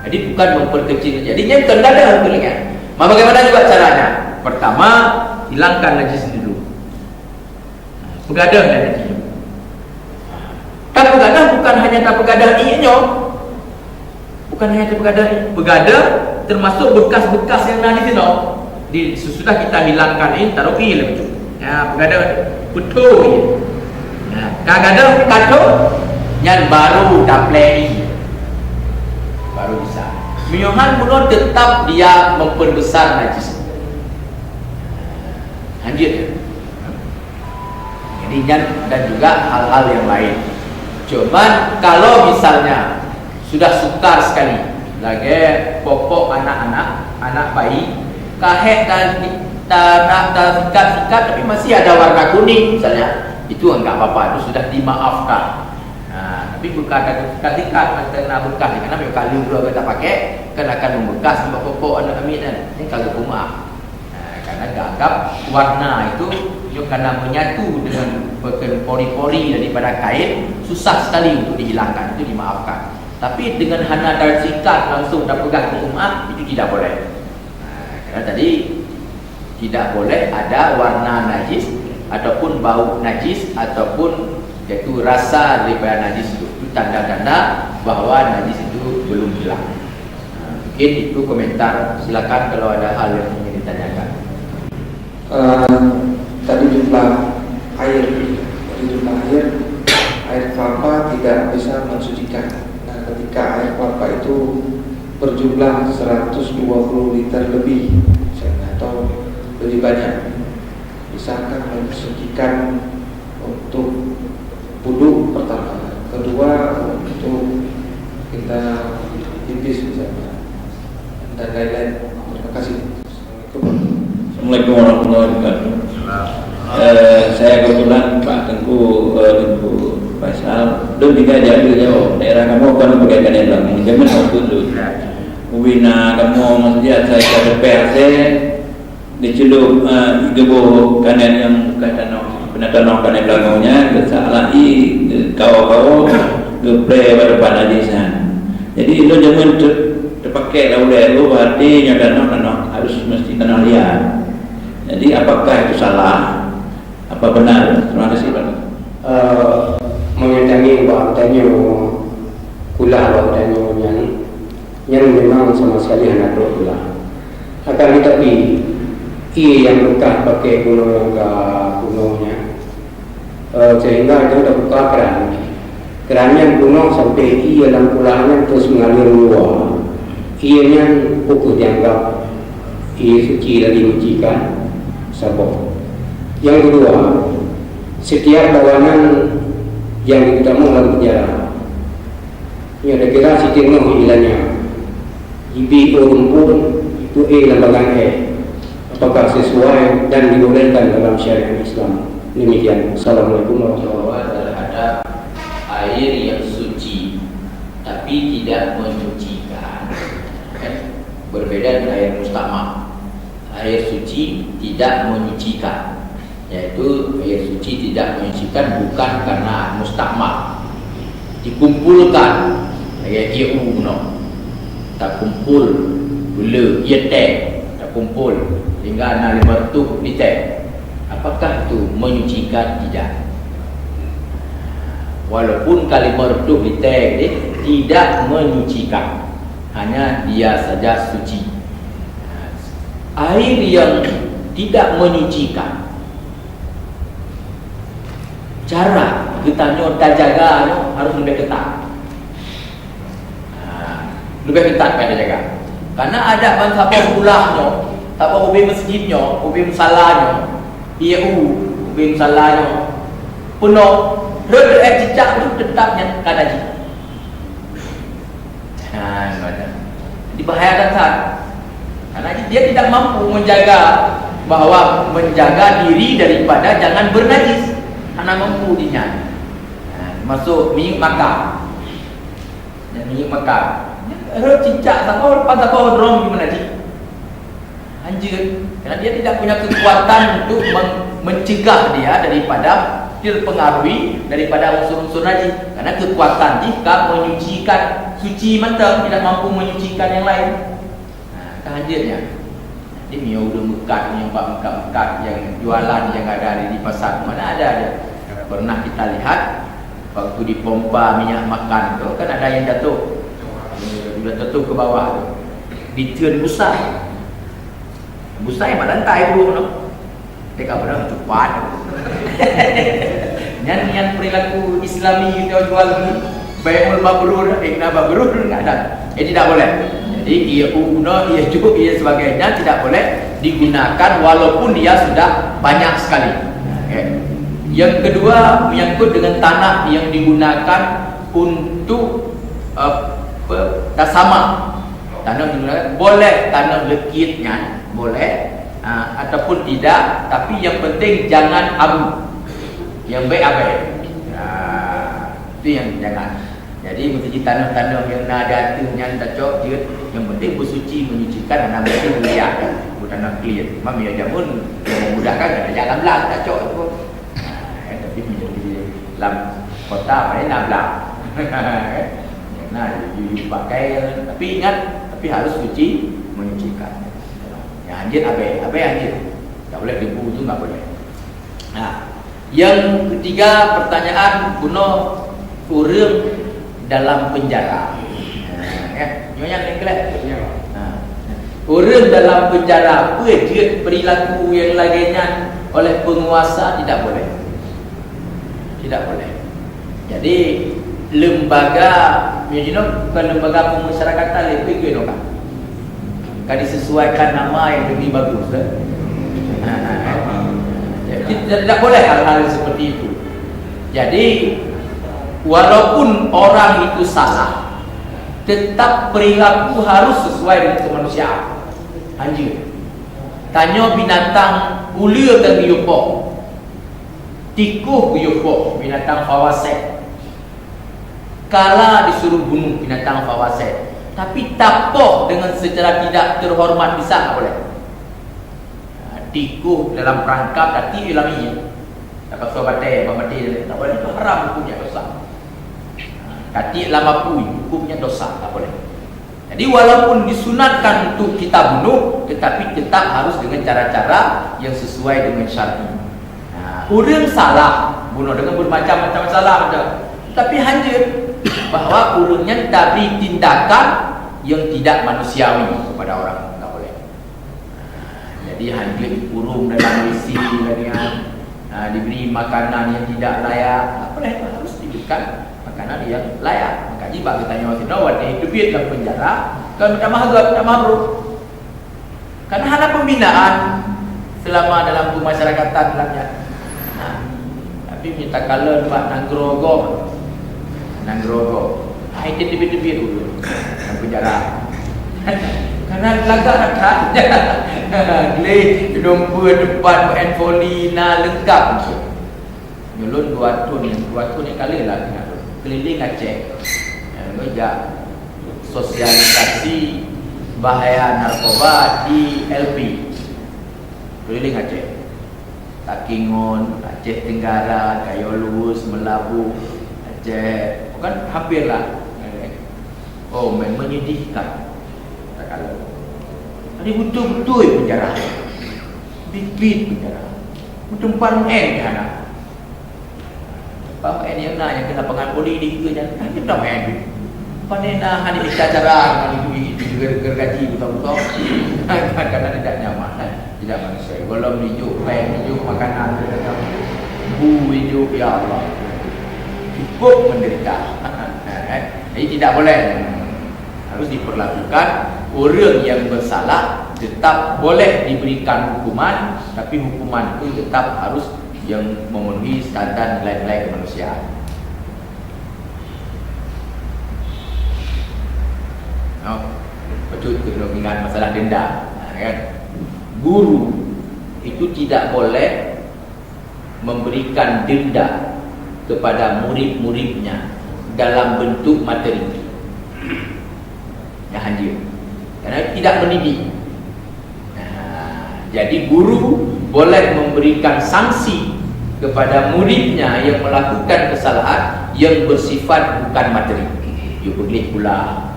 Jadi bukan memperkecil. Jadinya bukan gadah betulnya. Bagaimana juga caranya? Pertama, hilangkan najis dulu. Begadah najis. Tak begadah bukan hanya tak begadah ianya. Bukan hanya tak begadah. Begadah termasuk bekas-bekas yang najis itu. Sesudah kita hilangkan ini, taruh i lebih cukup. Begadah betul. Kadang-kadang kacau yang baru daplei baru bisa. Minyohan muno tetap dia memperbesar najis. Lanjut. Jadi dan juga hal-hal yang lain. Cuman kalau misalnya sudah sukar sekali, lagi popok anak bayi, kahek dan sikat tapi masih ada warna kuning misalnya, itu enggak apa-apa, itu sudah dimaafkan. Tapi bukan ada sikat kena bekas, karena memang kali dulu kita pakai kan akan membekas sebab pokok anak kami dan ini kagak maaf. Karena dianggap warna itu karena menyatu dengan pori-pori daripada kain, susah sekali untuk dihilangkan, itu dimaafkan. Tapi dengan hana dan sikat langsung dah pegang maaf, itu tidak boleh. Karena tadi tidak boleh ada warna najis ataupun bau najis ataupun yaitu rasa daripada najis itu tanda-tanda bahwa najis itu belum hilang. Mungkin itu komentar. Silakan kalau ada hal yang ingin ditanyakan. Tadi jumlah air kelapa tidak bisa mensucikan. Nah, ketika air kelapa itu berjumlah 120 liter lebih atau lebih banyak, bisakah mensucikan untuk wudhu pertama, kedua untuk kita pipis misalnya, dan lain-lain. Terima kasih. Assalamualaikum warahmatullahi wabarakatuh. Saya kebetulan Pak Tengku Faisal dan juga jadi jauh daerah kamu kan berkaitan dengan manajemen waktu dulu. Ubina kamu maksudnya saya ada PRC dicelup gebo kanan yang berkaitan dengan kanan belakangnya kesalai kau geple pada panajisan. Jadi itu jangan terpakai laulai itu berarti nyadana harus mesti kenal lihat. Jadi apakah itu salah? Apa benar? Terima kasih Pak. Mengenai bahwa kula bahwa yang memang sama sekali anak kula. Akan tetapi yang bekas pakai kuno kunonya, sehingga dia udah buka keran yang kuno sampai dalam pulangnya terus mengalir luar. Ianya pukul dianggap suci dan dimujikan sabok. Yang kedua, setiap tawanan yang ditamu dalam penjara, ini ada kira Siti Nuh ilahnya, ibi rumpun itu lembaga apakah sesuai dan dibolehkan dalam syariat Islam? Demikian. Assalamualaikum warahmatullahi wabarakatuh. Terhadap air yang suci tapi tidak menyucikan, kan? Berbeda dengan air mustamah. Air suci tidak menyucikan, yaitu air suci tidak menyucikan bukan karena mustamah, dikumpulkan ayat iu no, tak kumpul gula yetek, tak kumpul hingga ana 5 tuk liter. Apakah itu menyucikan? Tidak. Walaupun kali mertuh liter tidak menyucikan, hanya dia saja suci. Air yang tidak menyucikan, cara kita tak jaga harus lebih ketat. Lebih ketat kita jaga. Karena ada bangsa pulahnya, tak apa ubi masjidnya, ubi musalahnya, ubi musalahnya penuh. Reda cicak itu tetapnya kadaji. Dibahayakan saat. Karena dia tidak mampu menjaga diri daripada jangan bernajis. Karena mampu dia. Masuk minyak makan. Minyak makan. Reda cicak siapa lepas siapa drum gimana sih? Anjir. Karena dia tidak punya kekuatan untuk mencegah dia daripada terpengaruhi daripada unsur-unsur najis. Karena kekuatan jika menyucikan suci mentah tidak mampu menyucikan yang lain. Hadirnya dia punya udang bekat, yang bekat yang jualan yang ada di pasar, mana ada dia. Pernah kita lihat waktu di pompa minyak makan tu kan ada yang jatuh, sudah jatuh ke bawah, ditiun busa yang lantai tu, mereka benar cepat. Yang perilaku Islami kita jual ni, bayul mabrur, inna mabrur enggak ada. Tidak boleh. Jadi ia cukup sebagainya tidak boleh digunakan walaupun dia sudah banyak sekali. Okay. Yang kedua menyangkut dengan tanah yang digunakan untuk tasama. Tanah digunakan boleh tanah lekitnya boleh ataupun tidak, tapi yang penting jangan abu. Yang baik apa ya? Itu yang jangan. Jadi mesti tanah-tanah yang nada tu yang tak cocok dia, yang penting bersuci menyucikan dan mesti mulia. Bukan nak clear. Mami aja pun memudahkan ada jalan belah tak cocok tu. Tapi menjadi dalam kota mana nak belah. Nah, pakai tapi ingat tapi harus suci menyucikan. Yang anjir apa anjir. Tak boleh debu tu enggak boleh. Nah, yang ketiga pertanyaan guna urang dalam penjara. Nyonya England. Orang dalam penjara dia perilaku yang lainnya oleh penguasa tidak boleh. Tidak boleh. Jadi lembaga bukan lembaga pemasyarakatan lebih ke kan. Kan disesuaikan nama yang lebih bagus. Jadi tidak boleh hal-hal seperti itu. Jadi walaupun orang itu salah, tetap perilaku harus sesuai dengan kemanusiaan. Anjir. Tanya binatang ulir dan biopok, tikuh biopok, binatang fawasek. Kala disuruh bunuh binatang fawasek, tapi tapoh dengan secara tidak terhormat bisa tak boleh. Tikuh dalam perangkap hati ilamiah. Tak pasal batai, tak boleh, itu haram hukumnya dosa. Kati lama hukumnya dosa, tak boleh. Jadi walaupun disunatkan untuk kita bunuh, tetapi tetap harus dengan cara-cara yang sesuai dengan syar'i. Orang salah bunuh dengan bermacam-macam salah ada. Tapi hancur bahawa orangnya dari tindakan yang tidak manusiawi kepada orang, tak boleh. Jadi hancur kurung dalam WC lagi kan, diberi makanan yang tidak layak, tak boleh, harus diberikan makanan yang layak. Maka jika kita tanya sini, awak hidup dalam penjara, kan minta mahal, minta mahal. Karena hanya pembinaan selama dalam kemasyarakatan dalamnya. Tapi minta kalau buat nanggrogo, itu tepi-tepi dulu dalam penjara. Karena lagak kan, gile domba depan enfolina lengkap. Nyulun 2 tahun yang kali lah keliling Aceh. Menjak sosialisasi bahaya narkoba di LP keliling Aceh, Takingon, Aceh Tenggara, Gayolus, Melabu, Aceh, kan hampir lah. Oh, menyedihkan. Tak kalau ini betul-betul penjara, bit penjara, tempat kan? Pak yang kena pengampuni di kita jangan hanya tak main. Panena hanya cara itu gergaji betul-betul. Kadang-kadang tidak nyaman, tidak manusia. Belum hidup, hidup makanan, hidup ya Allah. Cukup menderita. Jadi tidak boleh. Harus diperlakukan orang yang bersalah tetap boleh diberikan hukuman, tapi hukuman itu tetap harus yang memenuhi standar nilai-nilai kemanusiaan. Betul dengan masalah denda, kan? Guru itu tidak boleh memberikan denda kepada murid-muridnya dalam bentuk materi. Hadir, karena tidak mendidik. Jadi guru boleh memberikan sanksi kepada muridnya yang melakukan kesalahan yang bersifat bukan materi. You pergi pula,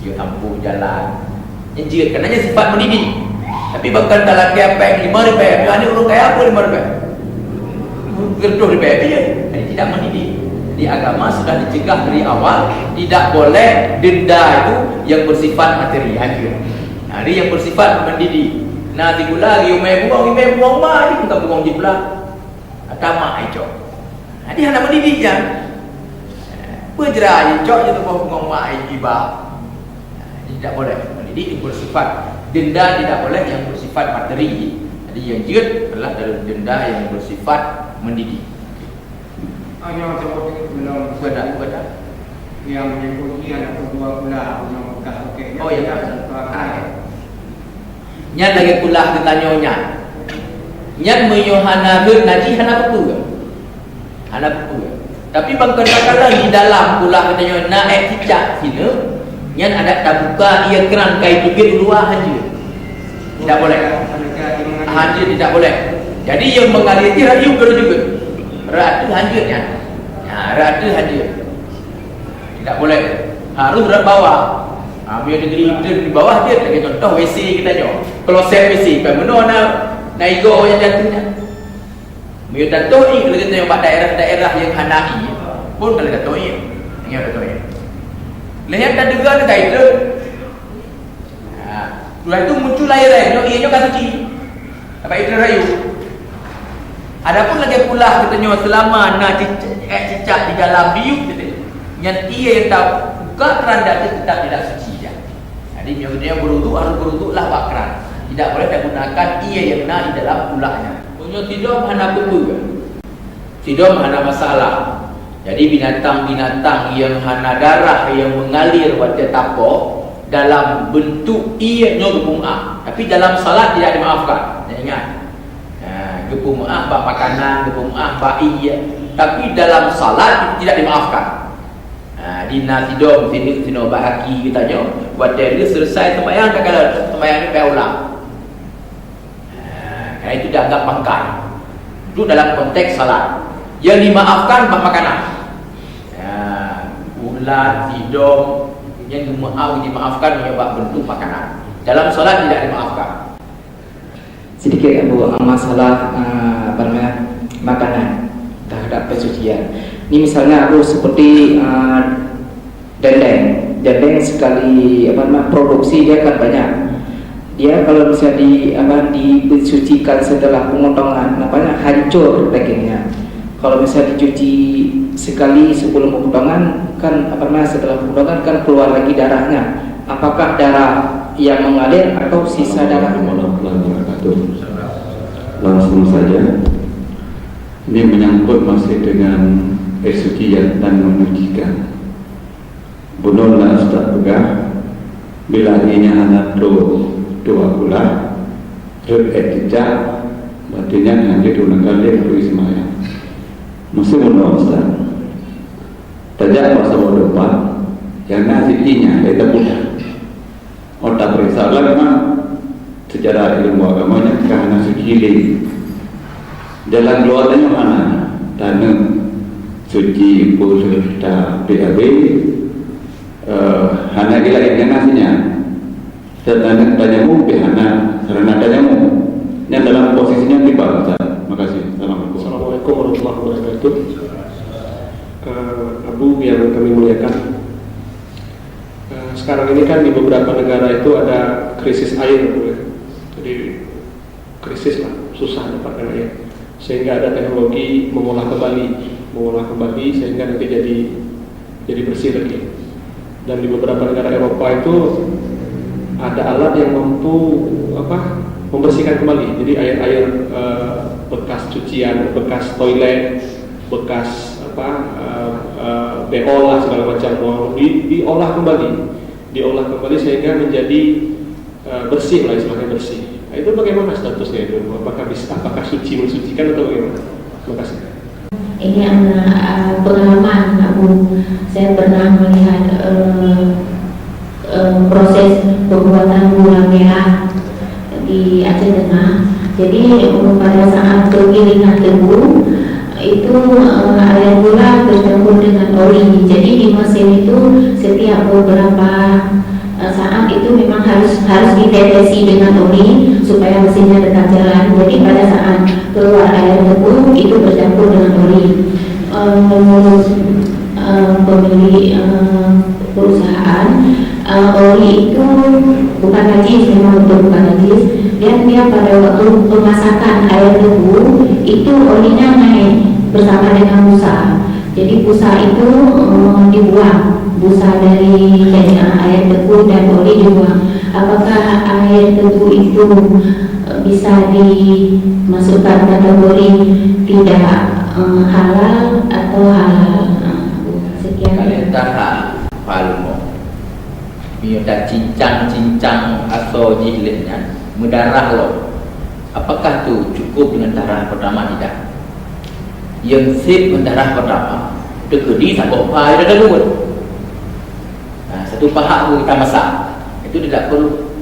you ampuh jalan. Yang kerana sifat mendidik. Tapi bukan dalam kepeng 5 rupiah. Ini orang kaya apa 5 rupiah? Gerduh rupiah dia. Ini tidak mendidik. Di agama sudah dicegah dari awal, tidak boleh denda itu yang bersifat materi hadir. Ini yang bersifat mendidik. Nanti pula umai buang mah, kita buang di pula. Tama itu. Jadi hendak mendidik kan. Penjara itu je tu buang mah ibah. Tidak boleh mendidik yang bersifat denda, tidak boleh yang bersifat materi. Jadi yang jid adalah dalam denda yang bersifat mendidik. Hanya seperti belum Benar. yang mengikuti anak kedua pula yang bekas okey. Oh ya. Nyat lagi pula ditanyonya. Nyat meyohana ber naji hana betul ke? Hana betul. Tapi bang kadang-kadang di dalam pula katanya na cicak sini, nyat ada tabuka ia keran kai pikir luar haji. Tidak boleh. Haji tidak boleh. Jadi yang mengalir itu rayu juga. Ratu hancurnya. Ratu hancur. Tidak boleh. Harus rat bawah. Biar negeri di bawah dia sebagai contoh WC kita nyo. Kloset WC, mana naigo yang jatuhnya. Biar datoi kalau kita yang daerah-daerah yang hanai pun kalau datoi, yang datoi. Lihat dan dengar dekat itu. Setelah itu muncul air nyo, ianya kan suci. Apa itu rayu? Adapun lagi pula katanya selama nak cicak di dalam biuk yang ia yang tahu buka keran dia tetap tidak suci dia. Jadi dia berwuduk harus berwuduklah buat keran. Tidak boleh digunakan ia yang nak di dalam pulaknya. Punya tidak hana betul. Tidak hana masalah. Jadi binatang-binatang yang hana darah yang mengalir wajah tapo dalam bentuk ia nyogumah. Tapi dalam salat tidak dimaafkan. Ingat. Gepung bak makanan, gepung bak iya. Tapi dalam salat tidak dimaafkan. Di nasidom sino bahaki kita nyo, buat dia selesai sembahyang kalau sembahyang ni payah ulang. Karena itu dianggap bangkai. Itu dalam konteks salat. Yang dimaafkan bak makanan. Ulat, sidom yang dimaafkan menyebab bentuk makanan. Dalam salat tidak dimaafkan. Sedikit Bu masalah makanan terhadap pensucian. Ini misalnya aku seperti dendeng sekali produksi dia kan banyak. dia kalau bisa disucikan setelah pemotongan, hancur dagingnya. Kalau bisa dicuci sekali sebelum pemotongan, kan setelah pemotongan kan keluar lagi darahnya. Apakah darah yang mengalir atau sisa darah? Langsung saja. Ini menyangkut masih dengan sucian dan menyucikan. Bunurlah Ustaz Pegah, bila ini anak dua bulan, tidak, berartinya nanti diulang kali itu Ismail. Mesti menurut Ustaz. Tajak masa depan, yang nasinya itu mudah. Otak risalah memang secara ilmu agamanya karena suci. Jalan keluarnya mana? Tanah suci boleh tak BAB. Hana gila ini nasinya. Tanya tanyamu bihana sarana tanyamu. Yang dalam posisinya di bawah. Makasih. Assalamualaikum warahmatullahi wabarakatuh. Abu yang kami muliakan, sekarang ini kan di beberapa negara itu ada krisis air, jadi krisis lah, susah dapatkan air, sehingga ada teknologi mengolah kembali sehingga nanti jadi bersih lagi. Dan di beberapa negara Eropa itu ada alat yang mampu membersihkan kembali. Jadi air bekas cucian, bekas toilet, bekas BO lah segala macam diolah kembali sehingga menjadi bersih lah, istilahnya bersih. Nah, itu bagaimana statusnya itu? Apakah suci mensucikan atau bagaimana? Terima kasih. Ini pengalaman Abu. Saya pernah melihat proses pembuatan gula merah di Aceh Tengah. Jadi pada saat penggilingan tebu itu air gula bercampur dengan oli. Jadi di mesin itu setiap beberapa saat itu memang harus ditetesi dengan oli supaya mesinnya tetap jalan. Jadi pada saat keluar air tebu itu bercampur dengan oli. Menurut pemilik perusahaan, oli itu bukan najis, memang betul bukan najis. Dan dia pada waktu pemasakan air tebu itu olinya naik bersama dengan busa. Jadi busa itu dibuang, busa dari air tebu dan oli dibuang. Apakah air tebu itu bisa dimasukkan kategori tidak halal atau halal? Sekian. Kalian tak palmo. Biar dah cincang atau jilidnya mendarah lo. Apakah tu cukup dengan darah pertama tidak? Yang sip mendarah pertama dekedi tak boleh ada dulu. Satu paha pun kita masak itu tidak perlu.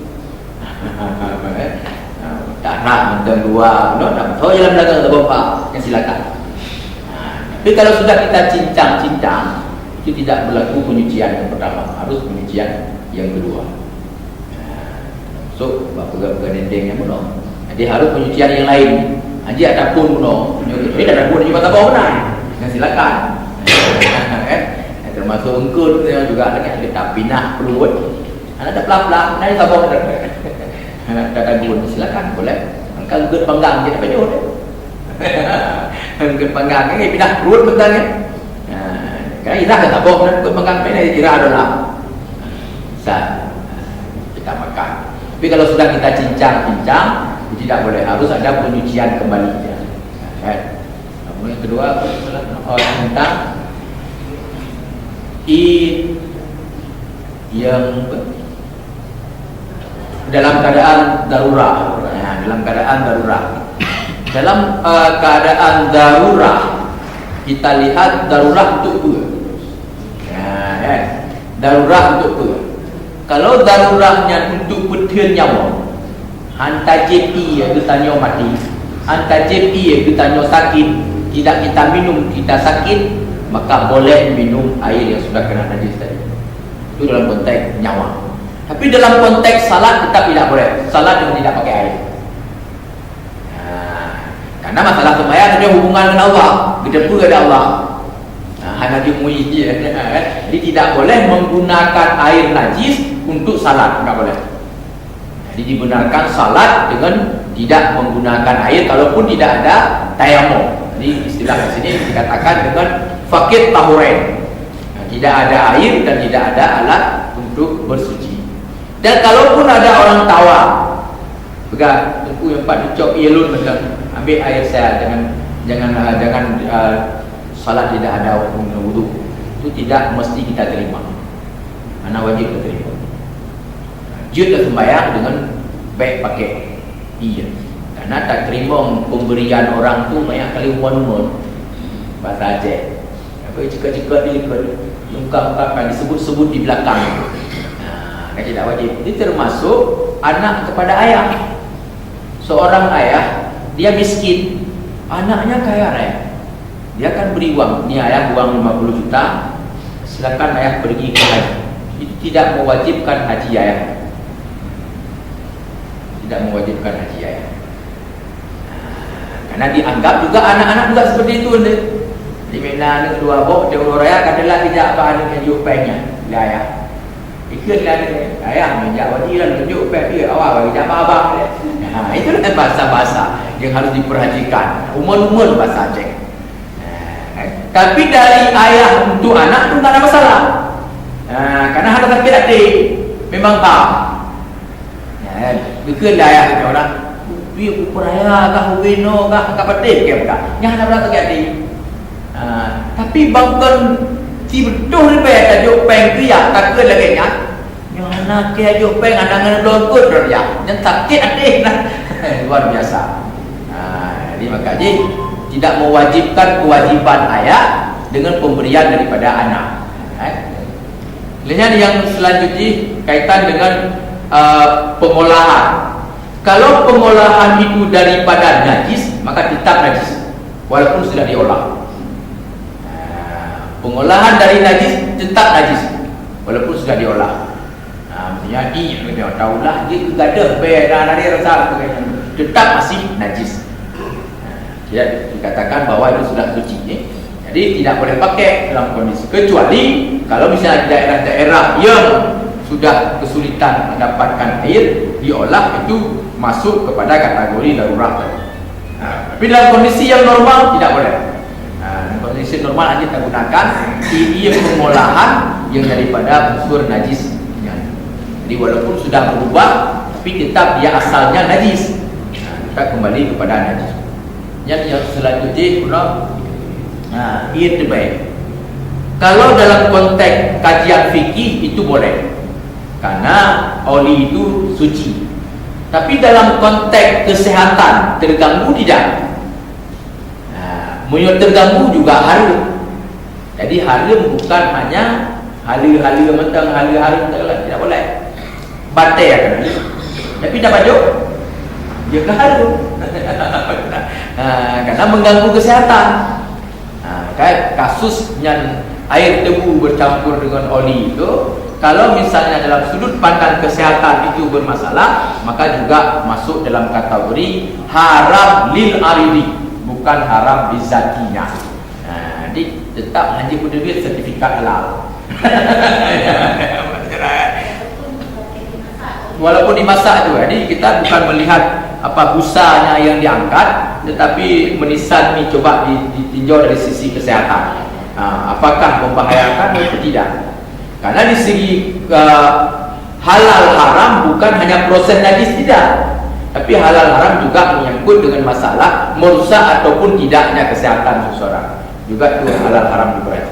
Darah mentang dua, tak tahu jalan belakang tak apa, yang silakan. Tapi kalau sudah kita cincang itu tidak berlaku penyucian yang pertama, harus penyucian yang kedua. So, bapak dendengnya pun, jadi harus penyucian yang lain. Aji ada pun pun, ini ada pun juga tak boleh yang silakan. Termasuk engkau juga ada kita pinah perut, ada pelap-pelap, ada tak boleh. Ada pun silakan boleh. Kalau engkau panggang kita penyuh. Engkau panggang ini pinah perut betulnya. Karena irah tak boleh, engkau panggang pinah irah adalah bisa kita makan. Tapi kalau sudah kita cincang, tidak boleh, harus ada penyucian kembali. Yang kedua tentang yang dalam keadaan darurat. Dalam keadaan darurat kita lihat darurat untuk apa? Darurat untuk apa? Kalau daruratnya untuk bertahan nyawa, hantar JP itu tanya mati, hantar JP itu tanya sakit, tidak kita minum kita sakit, maka boleh minum air yang sudah kena najis tadi. Itu dalam konteks nyawa. Tapi dalam konteks salat tetap tidak boleh. Salat dengan tidak pakai air. Karena masalah sembahyang ada hubungan dengan Allah, kita pun ada Allah. Hanya dimuji dia. Jadi tidak boleh menggunakan air najis untuk salat, tidak boleh. Jadi dibenarkan salat dengan tidak menggunakan air kalaupun tidak ada tayamum. Jadi istilah di sini dikatakan dengan fakir tahurain. Tidak ada air dan tidak ada alat untuk bersuci. Dan kalaupun ada orang tawar, pegang tunggu yang Pak Dicok Yelun pegang, ambil air saya, jangan salat tidak ada wudu. Itu tidak mesti kita terima. Mana wajib kita terima. Jujur sembahyang dengan baik pakai iya. Karena tak terima pemberian orang tu banyak kali mon bahasa Aceh. Apa cekak-cekak dilipet, ungkap-ungkapkan disebut-sebut di belakang. Nah, tidak wajib. Ini termasuk anak kepada ayah. Seorang ayah dia miskin, anaknya kaya raya. Dia akan beri uang. Ini ayah uang 50 juta. Silakan ayah pergi ke haji. Itu tidak mewajibkan haji ayah. Tidak mewajibkan haji ayah. Karena dianggap juga anak-anak juga seperti itu. Di mana kedua bok jauh raya katalah tidak apa ada tunjuk pengnya. Ya ayah. Ikutlah dia. Ayah menjak wajiran tunjuk peng dia awal bagi tak abang dia. Nah, itu kan bahasa-bahasa yang harus diperhatikan. Umur-umur bahasa Aceh. Tapi dari ayah untuk anak tu tak ada masalah. Karena ada sakit hati. Memang tak. Ikutlah ayah kata orang. Dia peraya kah weno kah kapatid ke apa? Yang ada berapa jadi. Tapi bangkan si betul ni bayar tajuk peng tu ya takut lagi nya. Yang anak ke tajuk peng andangan longkut dah ya. Yang sakit adik lah. Luar biasa. Jadi makanya tidak mewajibkan kewajiban ayah dengan pemberian daripada anak. Kemudian yang selanjutnya kaitan dengan pengolahan. Kalau pengolahan itu daripada najis, maka tetap najis walaupun sudah diolah. Pengolahan dari najis tetap najis walaupun sudah diolah. Maksudnya ini dia tahulah dia gadah bayar dari rasa tetap masih najis. Dia dikatakan bahwa itu sudah suci. Jadi tidak boleh pakai dalam kondisi kecuali kalau misalnya daerah-daerah yang sudah kesulitan mendapatkan air diolah itu masuk kepada kategori darurat. Tapi dalam kondisi yang normal tidak boleh. Dalam kondisi normal hanya kita gunakan ini pengolahan yang daripada unsur najis. Jadi walaupun sudah berubah, tapi tetap dia asalnya najis. Kita kembali kepada najis. Yang selanjutnya pula, ia terbaik. Kalau dalam konteks kajian fikih itu boleh, karena oli itu suci. Tapi dalam konteks kesehatan terganggu tidak. Mulut terganggu juga harum. Jadi harum bukan hanya halu-halu mentang halu-halu tidak boleh. Batai akan. Tapi dah baju dia ke harum. Karena mengganggu kesehatan. Kayak kasus yang air tebu bercampur dengan oli itu, kalau misalnya dalam sudut pandang kesehatan itu bermasalah, maka juga masuk dalam kategori haram lil aridi, bukan haram bizatinya. Jadi tetap haji berdiri sertifikat halal. Walaupun dimasak juga. Jadi kita bukan melihat apa busanya yang diangkat, tetapi menisan ni coba ditinjau dari sisi kesehatan. Apakah membahayakan atau tidak? Karena di segi halal haram bukan hanya proses najis tidak, tapi halal haram juga menyangkut dengan masalah merusak ataupun tidaknya kesehatan seseorang. Juga itu halal haram diperhatikan.